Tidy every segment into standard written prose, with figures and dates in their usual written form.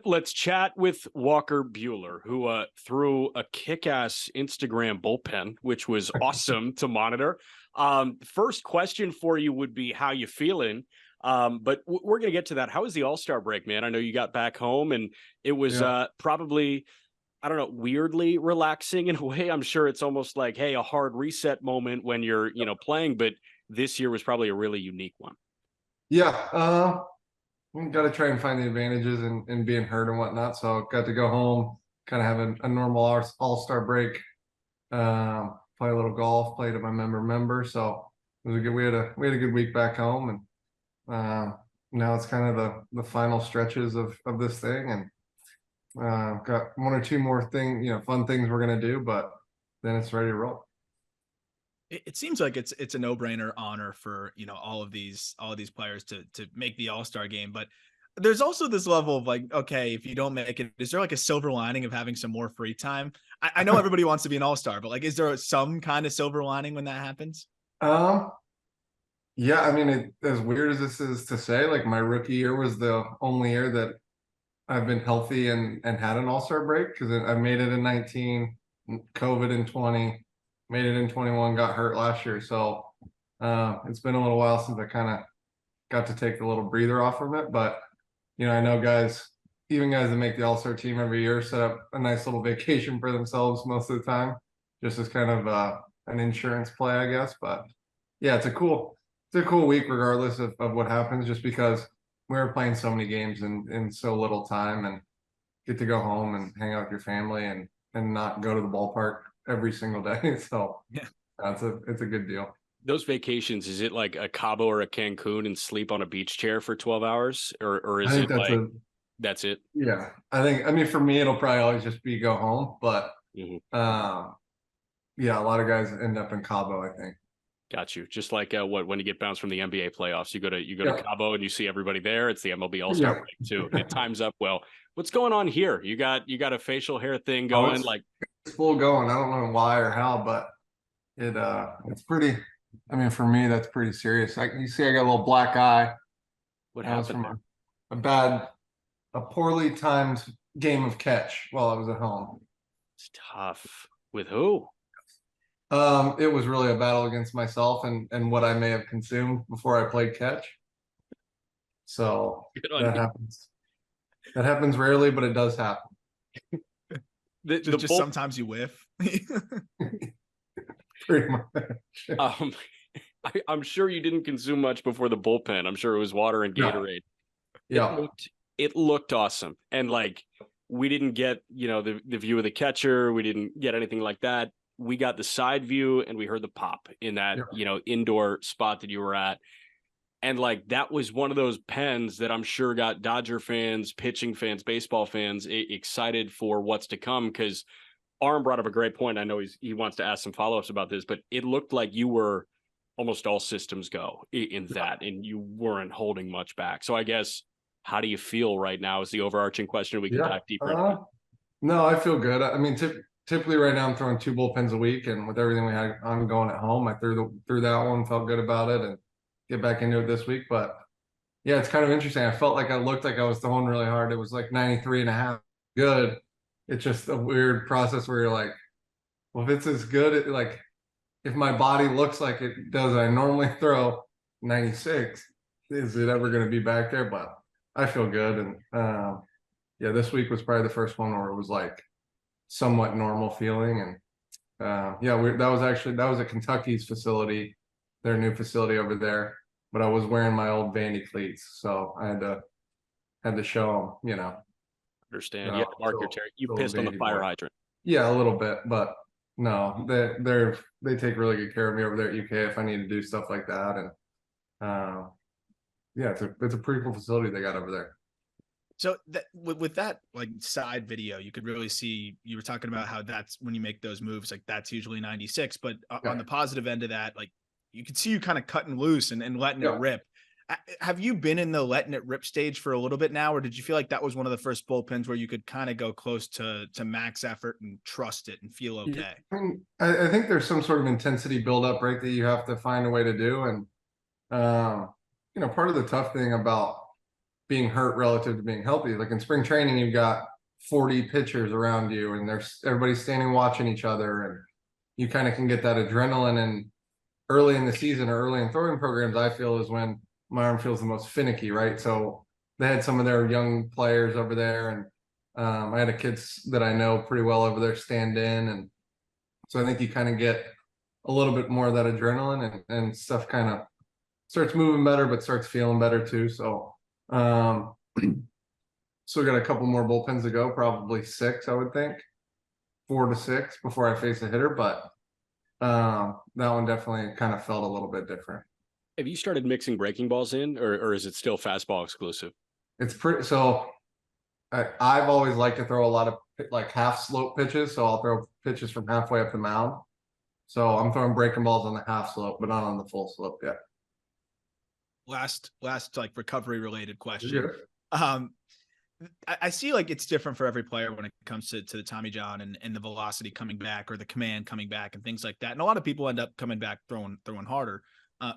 Let's chat with Walker Buehler, who threw a kick-ass Instagram bullpen, which was awesome to monitor. First question for you would be how you feeling, but we're going to get to that. How was the All-Star break, man? I know you got back home, and it was probably, I don't know, weirdly relaxing in a way. I'm sure it's almost like, hey, a hard reset moment when you're, playing, but this year was probably a really unique one. Yeah, got to try and find the advantages in being hurt and whatnot. So got to go home, kind of have a normal all-star break, play a little golf, played at my member. So it was a good. We had a good week back home, and now it's kind of the final stretches of this thing, and got one or two more fun things we're gonna do, but then it's ready to roll. It seems like it's a no-brainer honor for all of these players to make the All-Star game, but there's also this level of like, okay, if you don't make it, is there like a silver lining of having some more free time? I know everybody wants to be an All-Star, but like, is there some kind of silver lining when that happens? Yeah, I mean, as weird as this is to say, like my rookie year was the only year that I've been healthy and had an All-Star break, because I made it in 19, COVID in 20. Made it in 21, got hurt last year. So it's been a little while since I kind of got to take a little breather off from it. But, I know even guys that make the All-Star team every year set up a nice little vacation for themselves most of the time, just as kind of an insurance play, I guess. But yeah, it's a cool week regardless of what happens, just because we were playing so many games in so little time, and get to go home and hang out with your family and not go to the ballpark every single day. So yeah, it's a good deal. Those vacations, is it like a Cabo or a Cancun and sleep on a beach chair for 12 hours? Or is it like, that's it? Yeah. I mean, for me, it'll probably always just be go home, but yeah, a lot of guys end up in Cabo, I think. Got you. Just like when you get bounced from the NBA playoffs, you go to Cabo and you see everybody there. It's the MLB All-Star break too. It times up well. What's going on here? You got a facial hair thing going, it's full going. I don't know why or how, but it's pretty. I mean, for me, that's pretty serious. You see, I got a little black eye. What happened? From a poorly timed game of catch while I was at home. It's tough. With who? It was really a battle against myself and what I may have consumed before I played catch. So that happens. That happens rarely, but it does happen. Just sometimes you whiff. Pretty much. I'm sure you didn't consume much before the bullpen. I'm sure it was water and Gatorade. Yeah. It looked awesome. And like, we didn't get, the view of the catcher. We didn't get anything like that. We got the side view and we heard the pop in that, indoor spot that you were at. And like, that was one of those pens that I'm sure got Dodger fans, pitching fans, baseball fans excited for what's to come. Because Arm brought up a great point. I know he wants to ask some follow-ups about this, but it looked like you were almost all systems go in that, and you weren't holding much back. So I guess, how do you feel right now is the overarching question. We can dive deeper into. No, I feel good. I mean, typically right now I'm throwing 2 bullpens a week, and with everything we had ongoing at home, I threw that one, felt good about it, and get back into it this week. But yeah, it's kind of interesting. I felt like I looked like I was throwing really hard. It was like 93.5 good. It's just a weird process where you're like, well, if it's as good, like if my body looks like it does, I normally throw 96. Is it ever going to be back there? But I feel good. And yeah, this week was probably the first one where it was like somewhat normal feeling. And that was at Kentucky's facility, their new facility over there. But I was wearing my old Vandy cleats, so I had to show them, Understand? Yeah, marker Terry. You pissed on the fire hydrant. Yeah, a little bit, but no, they take really good care of me over there at UK if I need to do stuff like that. And yeah, it's a pretty cool facility they got over there. So with that like side video, you could really see, you were talking about how that's when you make those moves, like that's usually 96, but on the positive end of that, like you could see you kind of cutting loose and letting it rip. Have you been in the letting it rip stage for a little bit now, or did you feel like that was one of the first bullpens where you could kind of go close to max effort and trust it and feel okay? I think there's some sort of intensity buildup, right, that you have to find a way to do. And, part of the tough thing about being hurt relative to being healthy. Like in spring training, you've got 40 pitchers around you and everybody's standing watching each other, and you kind of can get that adrenaline. And early in the season or early in throwing programs, I feel is when my arm feels the most finicky, right? So they had some of their young players over there, and I had a kids that I know pretty well over there stand in. And so I think you kind of get a little bit more of that adrenaline, and stuff kind of starts moving better, but starts feeling better too. So, so we got a couple more bullpens to go, probably 6, I would think, 4 to 6 before I face a hitter. But that one definitely kind of felt a little bit different. Have you started mixing breaking balls in, or is it still fastball exclusive? It's pretty, so I've always liked to throw a lot of like half slope pitches. So I'll throw pitches from halfway up the mound. So I'm throwing breaking balls on the half slope, but not on the full slope yet. Last like recovery related question. Sure. I see like it's different for every player when it comes to the Tommy John and the velocity coming back or the command coming back and things like that. And a lot of people end up coming back throwing harder.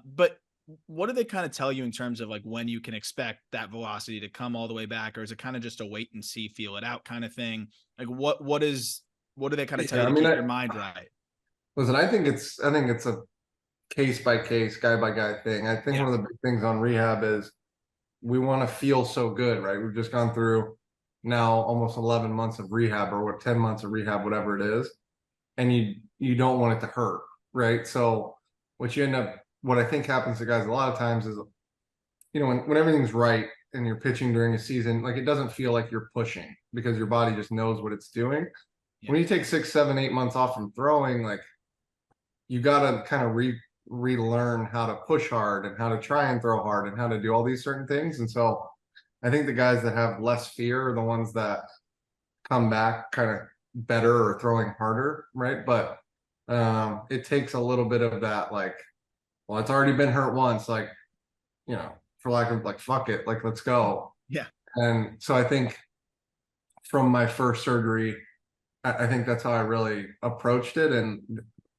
But what do they kind of tell you in terms of like when you can expect that velocity to come all the way back, or is it kind of just a wait and see, feel it out kind of thing? Like what do they kind of tell you to keep your mind right? Listen, I think it's a case by case, guy by guy thing. I think one of the big things on rehab is we want to feel so good, right? We've just gone through now almost 11 months of rehab, or 10 months of rehab, whatever it is. And you don't want it to hurt, right? So what I think happens to guys a lot of times is, when everything's right and you're pitching during a season, like it doesn't feel like you're pushing because your body just knows what it's doing. Yeah. When you take 6, 7, 8 months off from throwing, like you got to kind of relearn how to push hard and how to try and throw hard and how to do all these certain things. And so I think the guys that have less fear are the ones that come back kind of better or throwing harder, right? But it takes a little bit of that, like, well, it's already been hurt once, like, for lack of, like, fuck it, like, let's go. Yeah. And so I think from my first surgery, I think that's how I really approached it. And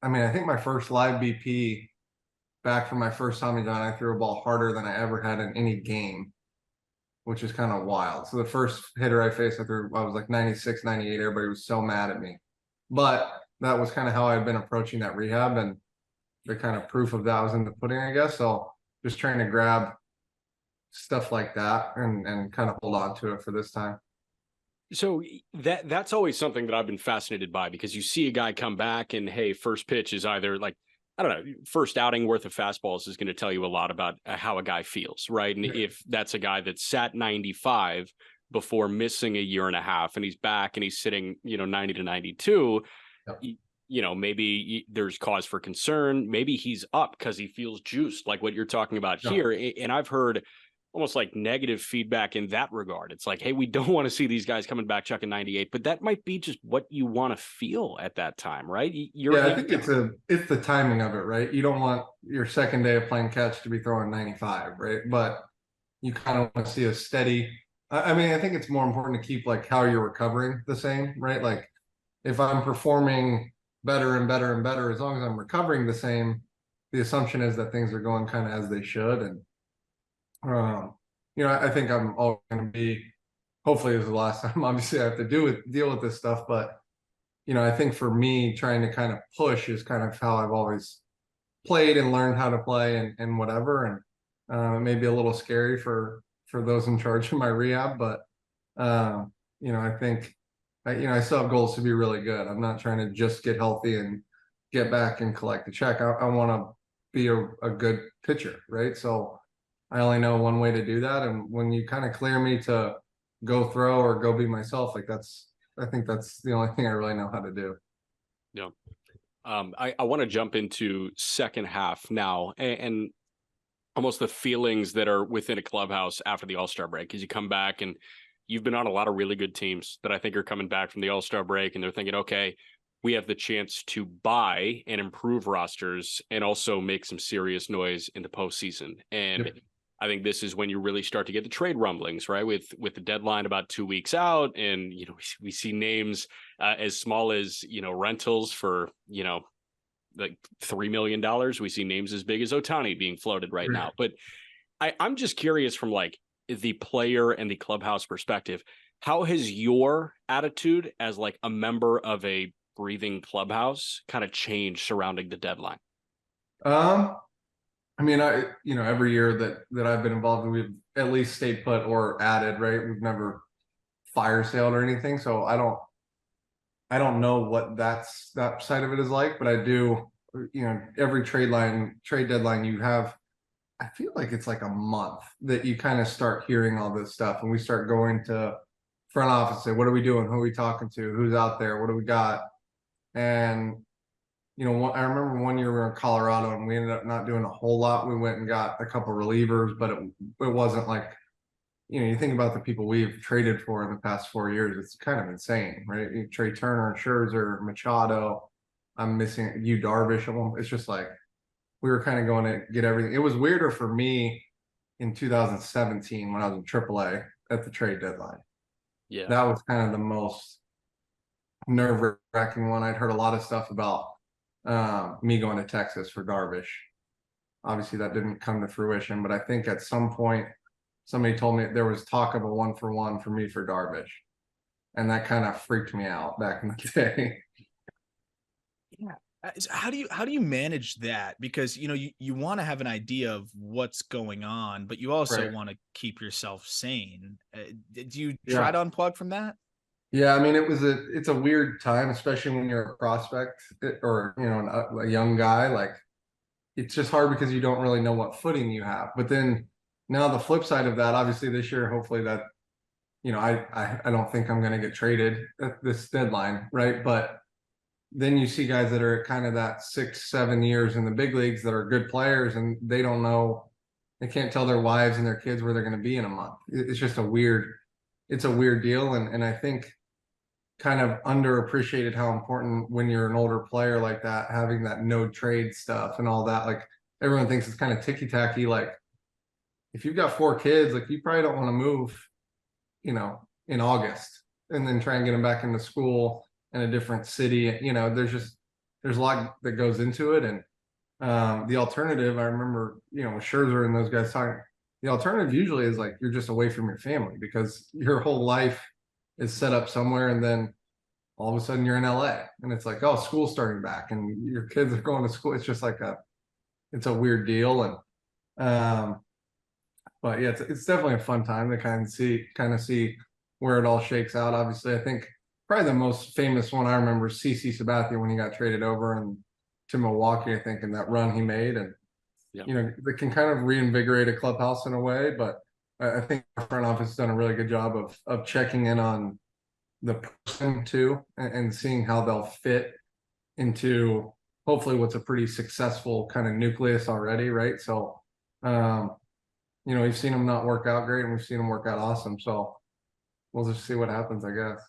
I mean, I think my first live BP back from my first Tommy John, I threw a ball harder than I ever had in any game, which is kind of wild. So the first hitter I faced, I was like 96, 98. Everybody was so mad at me. But that was kind of how I had been approaching that rehab, and the kind of proof of that was in the pudding, I guess. So just trying to grab stuff like that and kind of hold on to it for this time. So that's always something that I've been fascinated by, because you see a guy come back and, hey, first pitch is either like, I don't know, first outing worth of fastballs is going to tell you a lot about how a guy feels, right? And if that's a guy that sat 95 before missing a year and a half and he's back and he's sitting, 90 to 92, maybe there's cause for concern. Maybe he's up because he feels juiced, like what you're talking about here. And I've heard almost like negative feedback in that regard. It's like, hey, we don't want to see these guys coming back chucking 98, but that might be just what you want to feel at that time, right? I think it's the timing of it, right? You don't want your second day of playing catch to be throwing 95, right? But you kind of want to see a steady. I mean, I think it's more important to keep like how you're recovering the same, right? Like if I'm performing better and better and better, as long as I'm recovering the same, the assumption is that things are going kind of as they should. And I think I'm all going to be, hopefully this is the last time, obviously I have to deal with this stuff, but I think for me, trying to kind of push is kind of how I've always played and learned how to play and whatever. And it may be a little scary for those in charge of my rehab, but I think I still have goals to be really good. I'm not trying to just get healthy and get back and collect the check. I want to be a good pitcher, right? So I only know one way to do that. And when you kind of clear me to go throw or go be myself, like I think that's the only thing I really know how to do. Yeah. I want to jump into second half now and almost the feelings that are within a clubhouse after the All-Star break, because you come back and you've been on a lot of really good teams that I think are coming back from the All-Star break, and they're thinking, okay, we have the chance to buy and improve rosters and also make some serious noise in the postseason. And I think this is when you really start to get the trade rumblings, right? With the deadline about 2 weeks out, and we see names as small as rentals for like $3 million. We see names as big as Ohtani being floated right now. But I'm just curious from like the player and the clubhouse perspective, how has your attitude as like a member of a breathing clubhouse kind of changed surrounding the deadline? I mean, every year that I've been involved, we've at least stayed put or added, right? We've never fire sailed or anything. So I don't know what that side of it is like, but I do, every trade deadline you have, I feel like it's like a month that you kind of start hearing all this stuff, and we start going to front office, say, what are we doing? Who are we talking to? Who's out there? What do we got? And I remember one year we were in Colorado and we ended up not doing a whole lot. We went and got a couple relievers, but it wasn't like, you think about the people we've traded for in the past 4 years, it's kind of insane, right? You trade Turner, Scherzer, Machado. I'm missing you, Darvish. It's just like we were kind of going to get everything. It was weirder for me in 2017 when I was in AAA at the trade deadline. Yeah, that was kind of the most nerve-wracking one. I'd heard a lot of stuff about me going to Texas for Darvish. Obviously, that didn't come to fruition, but I think at some point somebody told me there was talk of a 1-for-1 for me for Darvish, and that kind of freaked me out back in the day. Yeah. How do you manage that? Because you want to have an idea of what's going on, but you also Right. want to keep yourself sane. Do you try to unplug from that? Yeah, I mean, it's a weird time, especially when you're a prospect or a young guy. Like, it's just hard because you don't really know what footing you have. But then now the flip side of that, obviously this year, hopefully that, I don't think I'm going to get traded at this deadline, right? But then you see guys that are kind of that 6-7 years in the big leagues that are good players, and they don't know, they can't tell their wives and their kids where they're going to be in a month. It's just a weird deal. And I think kind of underappreciated how important when you're an older player like that, having that no trade stuff and all that. Like, everyone thinks it's kind of ticky-tacky. Like, if you've got 4 kids, like, you probably don't want to move, in August and then try and get them back into school in a different city. There's a lot that goes into it. And the alternative, I remember, with Scherzer and those guys talking, the alternative usually is like, you're just away from your family because your whole life is set up somewhere, and then all of a sudden you're in LA and it's like, oh, school's starting back and your kids are going to school. It's just like it's a weird deal. And but yeah, it's definitely a fun time to kind of see where it all shakes out. Obviously, I think probably the most famous one I remember is CC Sabathia when he got traded over to Milwaukee, I think, in that run he made. And they can kind of reinvigorate a clubhouse in a way, but I think our front office has done a really good job of checking in on the person too, and seeing how they'll fit into hopefully what's a pretty successful kind of nucleus already, right? So, we've seen them not work out great, and we've seen them work out awesome. So we'll just see what happens, I guess.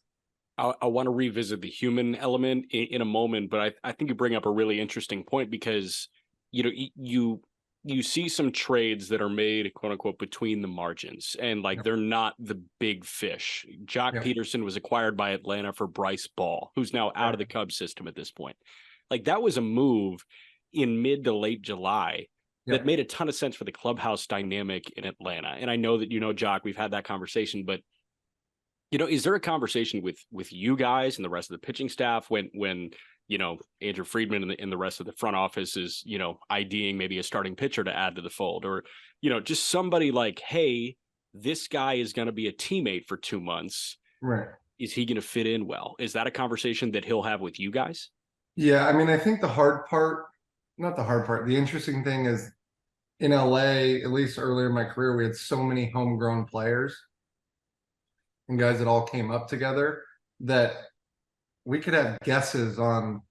I want to revisit the human element in a moment, but I think you bring up a really interesting point because, you see some trades that are made, quote unquote, between the margins, and like they're not the big fish. Jock Peterson was acquired by Atlanta for Bryce Ball, who's now out of the Cubs system at this point. Like, that was a move in mid to late July that made a ton of sense for the clubhouse dynamic in Atlanta. And I know that, Jock, we've had that conversation, but is there a conversation with you guys and the rest of the pitching staff when Andrew Friedman and the rest of the front office is, IDing maybe a starting pitcher to add to the fold, or, just somebody like, hey, this guy is going to be a teammate for 2 months. Right. Is he going to fit in well? Is that a conversation that he'll have with you guys? Yeah. I mean, I think the interesting thing is in LA, at least earlier in my career, we had so many homegrown players and guys that all came up together that we could have guesses on,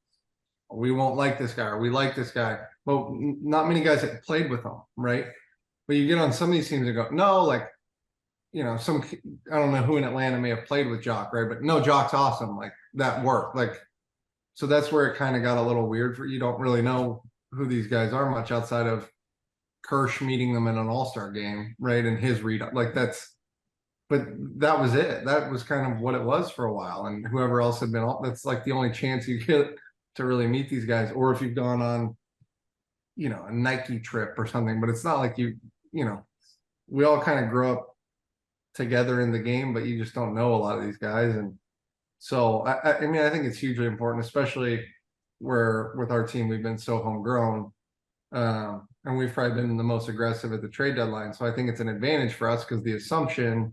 we won't like this guy or we like this guy. Well, not many guys have played with him, right? But you get on some of these teams and go, no, like, I don't know who in Atlanta may have played with Jock, right? But no, Jock's awesome. Like, that worked. Like, so that's where it kind of got a little weird for you. Don't really know who these guys are much outside of Kirsch meeting them in an all-star game, right? And his read, like, but that was it. That was kind of what it was for a while. And whoever else had been, that's like the only chance you get to really meet these guys. Or if you've gone on, a Nike trip or something, but it's not like we all kind of grew up together in the game, but you just don't know a lot of these guys. And so, I mean, I think it's hugely important, especially where with our team, we've been so homegrown. And we've probably been the most aggressive at the trade deadline. So I think it's an advantage for us because the assumption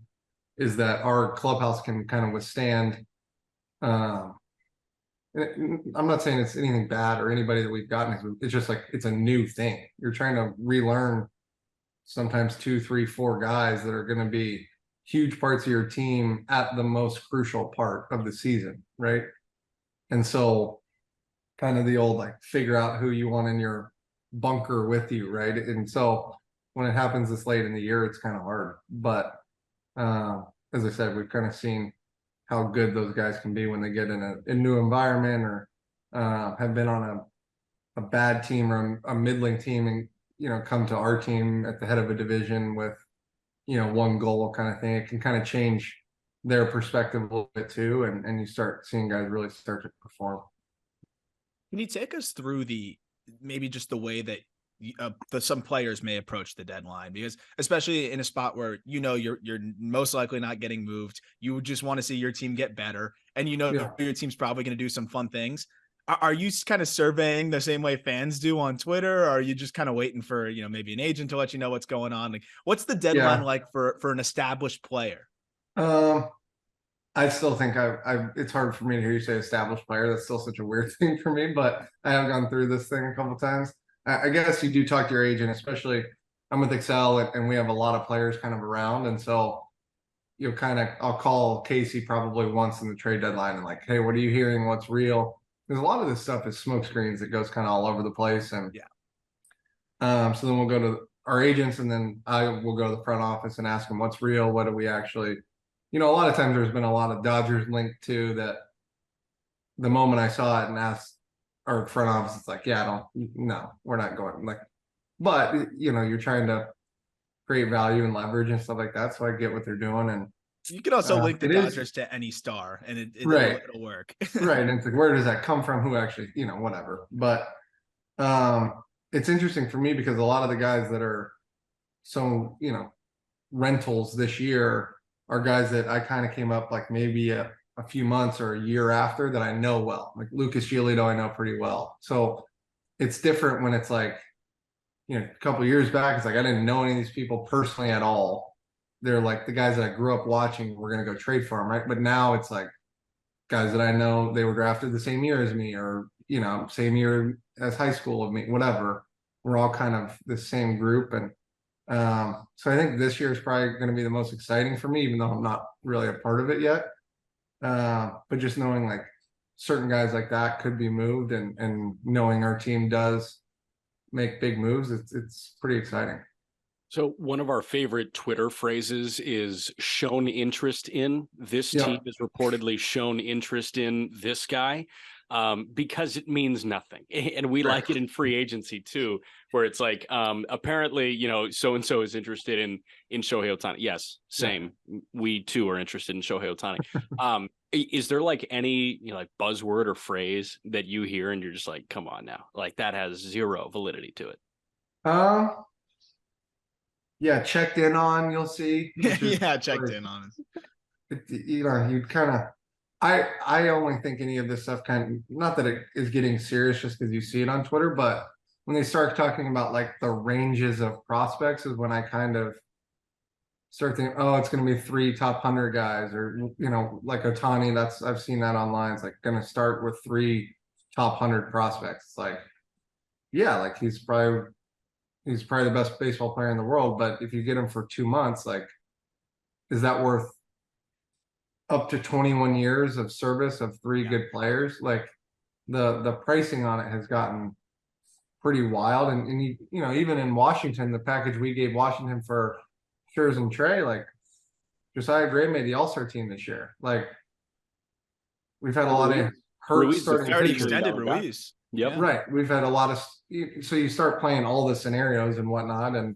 is that our clubhouse can kind of withstand. I'm not saying it's anything bad or anybody that we've gotten. It's just like it's a new thing. You're trying to relearn sometimes 2, 3, 4 guys that are going to be huge parts of your team at the most crucial part of the season, right? And so kind of the old like figure out who you want in your bunker with you, right? And so when it happens this late in the year, it's kind of hard. But as I said, we've kind of seen how good those guys can be when they get in a new environment or have been on a bad team or a middling team and, you know, come to our team at the head of a division with, you know, one goal kind of thing. It can kind of change their perspective a little bit too. And you start seeing guys really start to perform. Can you take us through maybe just the way that some players may approach the deadline? Because especially in a spot where, you know, you're most likely not getting moved, you just want to see your team get better. And, you know, your team's probably going to do some fun things. Are you kind of surveying the same way fans do on Twitter? Or are you just kind of waiting for, you know, maybe an agent to let you know what's going on? Like, what's the deadline like for an established player? I still think it's hard for me to hear you say established player. That's still such a weird thing for me, but I have gone through this thing a couple of times. I guess you do talk to your agent, especially I'm with Excel and we have a lot of players kind of around. And so you'll I'll call Casey probably once in the trade deadline and like, hey, what are you hearing? What's real? Because a lot of this stuff is smoke screens that goes kind of all over the place. And so then we'll go to our agents and then I will go to the front office and ask them what's real. What do we actually, you know, a lot of times there's been a lot of Dodgers linked to that. The moment I saw it and asked our front office, it's like, yeah, no, we're not going. Like, but you know, you're trying to create value and leverage and stuff like that. So I get what they're doing. And you can also link the Dodgers to any star and it'll work. Right. And it's like, where does that come from? Who actually, you know, whatever. But it's interesting for me because a lot of the guys that are so, you know, rentals this year are guys that I kind of came up like maybe a few months or a year after that I know well. Like Lucas Giolito, I know pretty well. So it's different when it's like, you know, a couple of years back, it's like I didn't know any of these people personally at all. They're like the guys that I grew up watching, we're going to go trade for them, right? But now it's like guys that I know, they were drafted the same year as me or, you know, same year as high school of me, whatever. We're all kind of the same group. And so I think this year is probably going to be the most exciting for me, even though I'm not really a part of it yet. But just knowing like certain guys like that could be moved and knowing our team does make big moves, it's pretty exciting. So one of our favorite Twitter phrases is shown interest in. This team has reportedly shown interest in this guy because it means nothing. And we like it in free agency too, where it's like, apparently, you know, so-and-so is interested in Shohei Ohtani. Yes, same. Yeah. We too are interested in Shohei Ohtani. Is there like any, you know, like buzzword or phrase that you hear and you're just like, come on now, like that has zero validity to it? Yeah, checked in on, you'll see. Yeah, checked in on. You know, you kind of, I only think any of this stuff kind of, not that it is getting serious just because you see it on Twitter, but when they start talking about like the ranges of prospects is when I kind of start thinking, oh, it's going to be 3 top 100 guys or, you know, like Ohtani, I've seen that online. It's like going to start with 3 top 100 prospects. It's like, yeah, like he's probably the best baseball player in the world. But if you get him for 2 months, like, is that worth up to 21 years of service of 3 good players? Like the pricing on it has gotten pretty wild. And you know, even in Washington, the package we gave Washington for Scherzer and Trey, like Josiah Gray made the All-Star team this year. Like we've had a lot of hurt starting. Already extended Ruiz. Yep. Yeah. Right. We've had a lot of, so you start playing all the scenarios and whatnot. And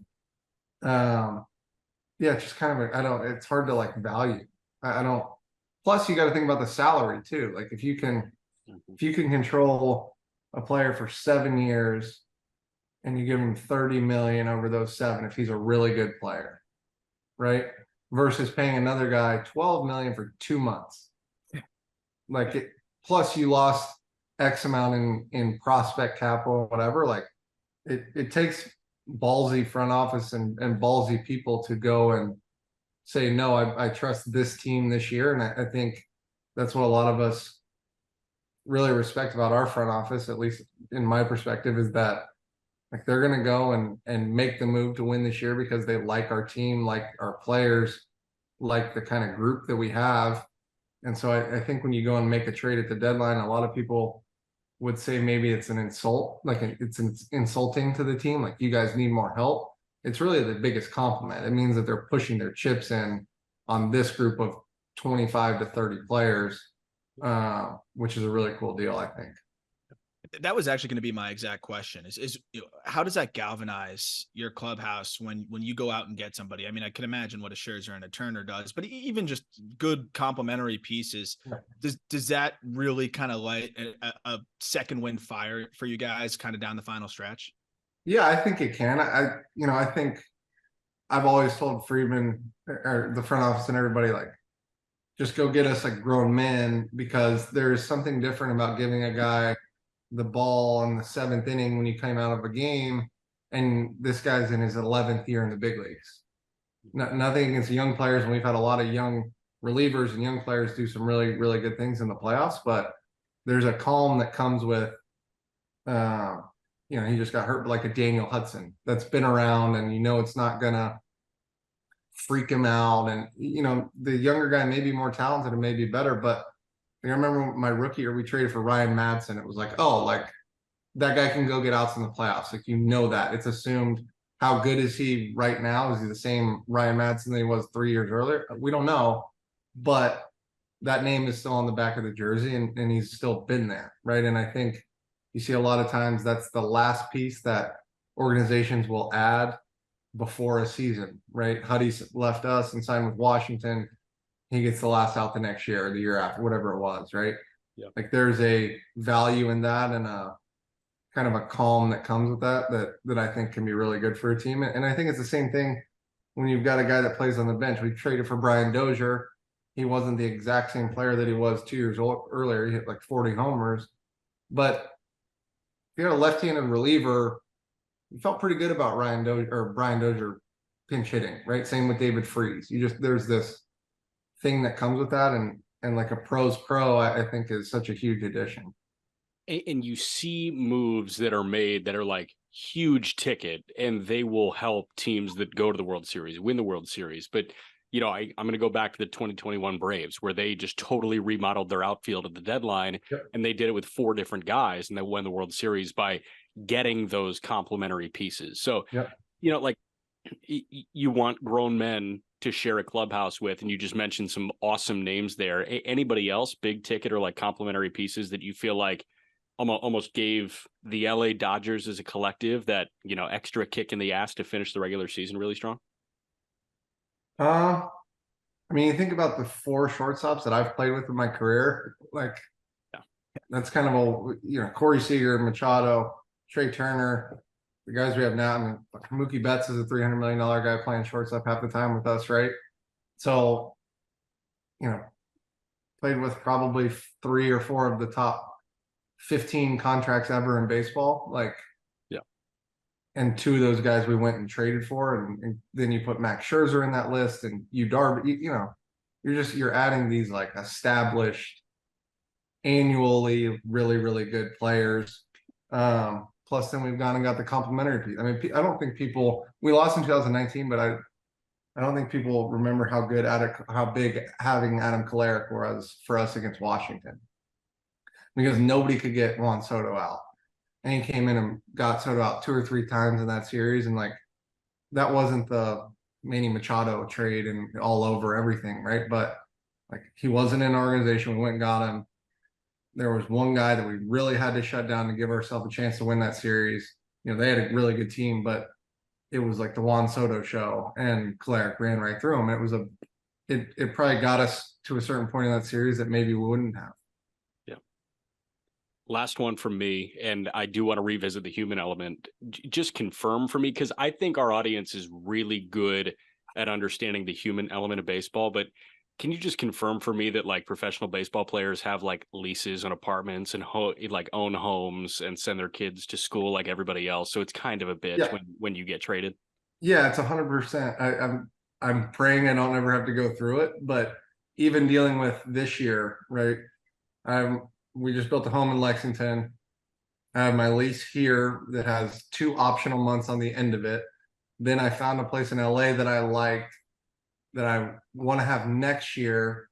yeah, it's just kind of, it's hard to like value. I don't, plus you got to think about the salary too. Like if you can control a player for 7 years and you give him 30 million over those 7, if he's a really good player, right? versus paying another guy $12 million for 2 months. Like it, plus you lost X amount in prospect capital, whatever. Like it takes ballsy front office and ballsy people to go and say, no, I trust this team this year. And I think that's what a lot of us really respect about our front office, at least in my perspective, is that like they're going to go and make the move to win this year because they like our team, like our players, like the kind of group that we have. And so I think when you go and make a trade at the deadline, a lot of people would say maybe it's an insult, like it's insulting to the team, like you guys need more help. It's really the biggest compliment. It means that they're pushing their chips in on this group of 25 to 30 players, which is a really cool deal, I think. That was actually going to be my exact question is how does that galvanize your clubhouse when you go out and get somebody? I mean, I can imagine what a Scherzer and a Turner does, but even just good complementary pieces, does that really kind of light a second wind fire for you guys kind of down the final stretch? Yeah, I think it can. I think I've always told Friedman or the front office and everybody, like, just go get us like grown men, because there's something different about giving a guy the ball in the 7th inning when you came out of a game and this guy's in his 11th year in the big leagues. Nothing against young players, and we've had a lot of young relievers and young players do some really, really good things in the playoffs, but there's a calm that comes with he just got hurt like a Daniel Hudson that's been around, and it's not gonna freak him out. And the younger guy may be more talented and may be better, but I remember my rookie year, we traded for Ryan Madsen. It was like, oh, like that guy can go get outs in the playoffs. Like, that. It's assumed. How good is he right now? Is he the same Ryan Madsen that he was 3 years earlier? We don't know, but that name is still on the back of the jersey, and he's still been there, right? And I think you see a lot of times that's the last piece that organizations will add before a season, right? Huddy's left us and signed with Washington. He gets the last out the next year or the year after, whatever it was, right? Yeah. Like there's a value in that, and a kind of a calm that comes with that I think can be really good for a team. And I think it's the same thing when you've got a guy that plays on the bench. We traded for Brian Dozier. He wasn't the exact same player that he was 2 years earlier. He hit like 40 homers. But if you're a left-handed reliever, you felt pretty good about Brian Dozier pinch hitting, right? Same with David Freese. There's this thing that comes with that, and like a pro's pro, I think is such a huge addition. And you see moves that are made that are like huge ticket, and they will help teams that go to the World Series, win the World Series. But I'm going to go back to the 2021 Braves, where they just totally remodeled their outfield at the deadline. Yep. And they did it with 4 different guys, and they won the World Series by getting those complementary pieces. So, yep. Like you want grown men to share a clubhouse with, and you just mentioned some awesome names there. Anybody else, big ticket or like complementary pieces that you feel like almost gave the LA Dodgers as a collective that, extra kick in the ass to finish the regular season really strong? I mean, you think about the 4 shortstops that I've played with in my career, like that's kind of Corey Seager, Machado, Trey Turner, the guys we have now. I mean, Mookie Betts is a $300 million guy playing shortstop half the time with us, right? So, played with probably 3 or 4 of the top 15 contracts ever in baseball. Like, yeah. And 2 of those guys we went and traded for, and then you put Max Scherzer in that list, and Darby. You're adding these like established, annually really, really good players. Plus, then we've gone and got the complimentary piece. I mean, I don't think we lost in 2019, but I don't think people remember how big having Adam Kolarek was for us against Washington, because nobody could get Juan Soto out, and he came in and got Soto out 2 or 3 times in that series, and like that wasn't the Manny Machado trade and all over everything, right? But like he wasn't in our organization. We went and got him. There was one guy that we really had to shut down to give ourselves a chance to win that series. They had a really good team, but it was like the Juan Soto show, and Kolarek ran right through him. It probably got us to a certain point in that series that maybe we wouldn't have. Yeah. Last one from me, and I do want to revisit the human element. Just confirm for me, because I think our audience is really good at understanding the human element of baseball, but can you just confirm for me that like professional baseball players have like leases on apartments and like own homes and send their kids to school like everybody else? So it's kind of a bitch Yeah. when you get traded. Yeah, it's 100%. I'm praying I don't ever have to go through it, but even dealing with this year, right? We just built a home in Lexington. I have my lease here that has 2 optional months on the end of it. Then I found a place in LA that I liked that I want to have next year.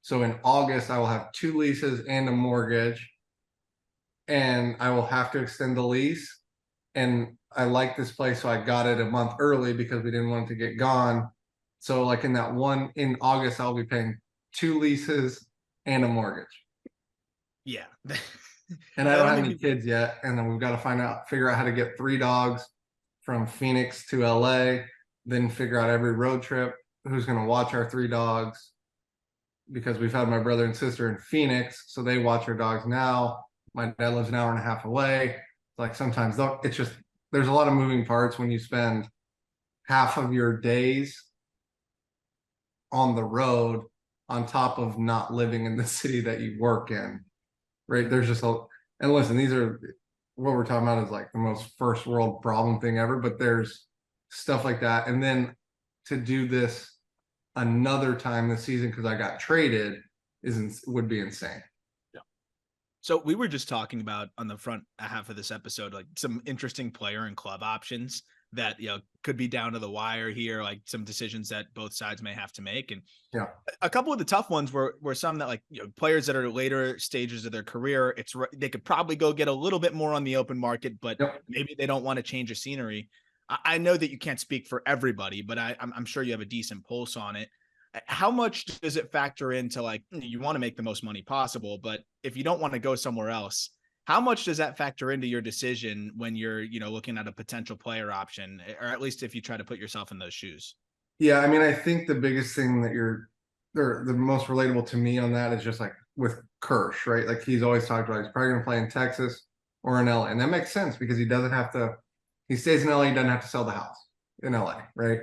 So in August, I will have 2 leases and a mortgage, and I will have to extend the lease. And I like this place, so I got it a month early because we didn't want it to get gone. So like in August, I'll be paying 2 leases and a mortgage. Yeah. And I don't have any kids yet. And then we've got to figure out how to get 3 dogs from Phoenix to LA, then figure out every road trip, who's going to watch our 3 dogs, because we've had my brother and sister in Phoenix, so they watch our dogs now. My dad lives an hour and a half away. Like sometimes it's just, there's a lot of moving parts when you spend half of your days on the road on top of not living in the city that you work in, right? There's just and listen, these are what we're talking about is like the most first world problem thing ever, but there's stuff like that. And then to do this another time this season because I got traded would be insane. So we were just talking about on the front half of this episode, like some interesting player and club options that, could be down to the wire here, like some decisions that both sides may have to make. And yeah, a couple of the tough ones were some that like, players that are later stages of their career, they could probably go get a little bit more on the open market, but maybe they don't want to change of scenery. I know that you can't speak for everybody, but I'm sure you have a decent pulse on it. How much does it factor into like, you want to make the most money possible, but if you don't want to go somewhere else, how much does that factor into your decision when you're, looking at a potential player option, or at least if you try to put yourself in those shoes? Yeah. I mean, I think the biggest thing that the most relatable to me on that is just like with Kirsch, right? Like he's always talked about, he's probably going to play in Texas or in LA. And that makes sense because he stays in LA, he doesn't have to sell the house in LA, right?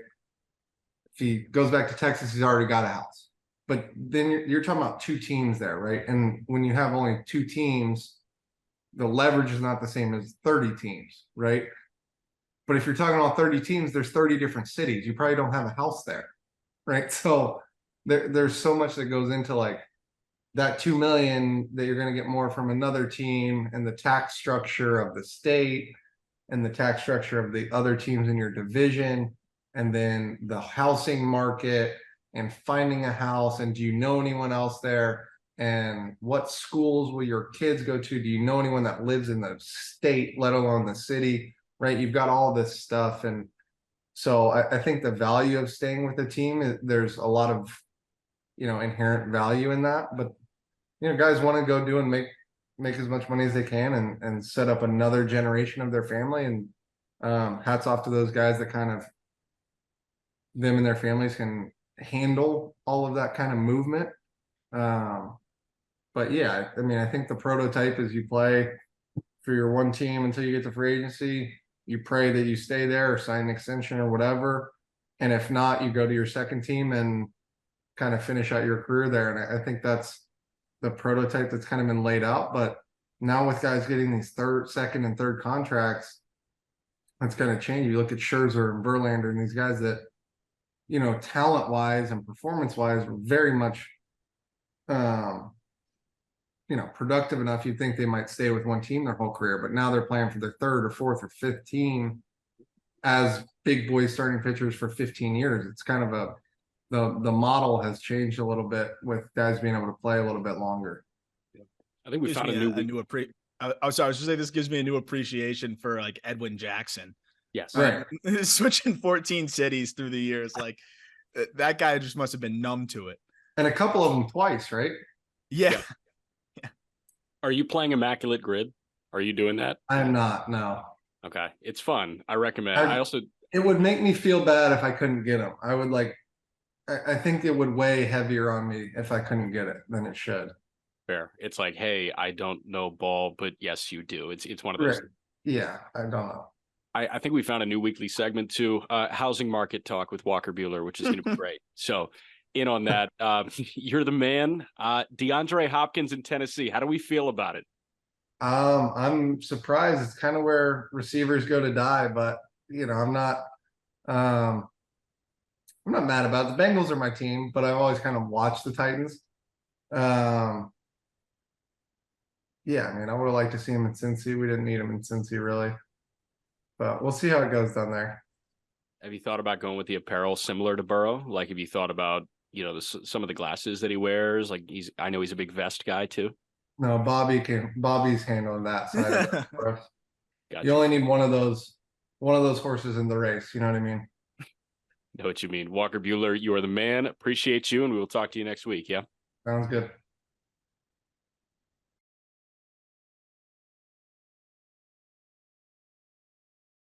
If he goes back to Texas, he's already got a house. But then you're talking about 2 teams there, right? And when you have only 2 teams, the leverage is not the same as 30 teams, right? But if you're talking about 30 teams, there's 30 different cities. You probably don't have a house there, right? So there's so much that goes into like that 2 million that you're going to get more from another team, and the tax structure of the state and the tax structure of the other teams in your division, and then the housing market and finding a house, and do you know anyone else there, and what schools will your kids go to, do you know anyone that lives in the state, let alone the city, right? You've got all this stuff. And so I think the value of staying with the team, there's a lot of inherent value in that, but guys want to go do and make as much money as they can and set up another generation of their family. And hats off to those guys that kind of, them and their families can handle all of that kind of movement. But yeah, I mean, I think the prototype is you play for your one team until you get to free agency. You pray that you stay there or sign an extension or whatever. And if not, you go to your second team and kind of finish out your career there. And I think that's the prototype that's kind of been laid out. But now with guys getting these second and third contracts, that's going to change. You look at Scherzer and Verlander and these guys that, talent wise and performance wise were very much, productive enough. You'd think they might stay with one team their whole career, but now they're playing for their third or fourth or fifth team as big boy starting pitchers for 15 years. It's kind of the model has changed a little bit with guys being able to play a little bit longer. I think we found I was sorry, I was just saying this gives me a new appreciation for like Edwin Jackson. Yes. Right. Switching 14 cities through the years. Like that guy just must have been numb to it. And a couple of them twice, right? Yeah. Are you playing Immaculate Grid? Are you doing that? I'm not, no. Okay. It's fun. I recommend. It would make me feel bad if I couldn't get them. I think it would weigh heavier on me if I couldn't get it than it should. Fair. It's like, hey, I don't know ball, but yes, you do. It's one of those. Right. Yeah, I don't know. I think we found a new weekly segment too, housing market talk with Walker Buehler, which is going to be great. So in on that. You're the man. DeAndre Hopkins in Tennessee. How do we feel about it? I'm surprised. It's kind of where receivers go to die, but I'm not mad about it. The Bengals are my team, but I've always kind of watched the Titans. Yeah, I mean, I would have liked to see him in Cincy. We didn't need him in Cincy, really. But we'll see how it goes down there. Have you thought about going with the apparel similar to Burrow? Like, have you thought about, some of the glasses that he wears? Like, I know he's a big vest guy too. No, Bobby's handling that side of it for us. Gotcha. You only need one of those horses in the race. You know what I mean? Know what you mean. Walker Buehler, you are the man. Appreciate you, and we will talk to you next week. Yeah. Sounds good.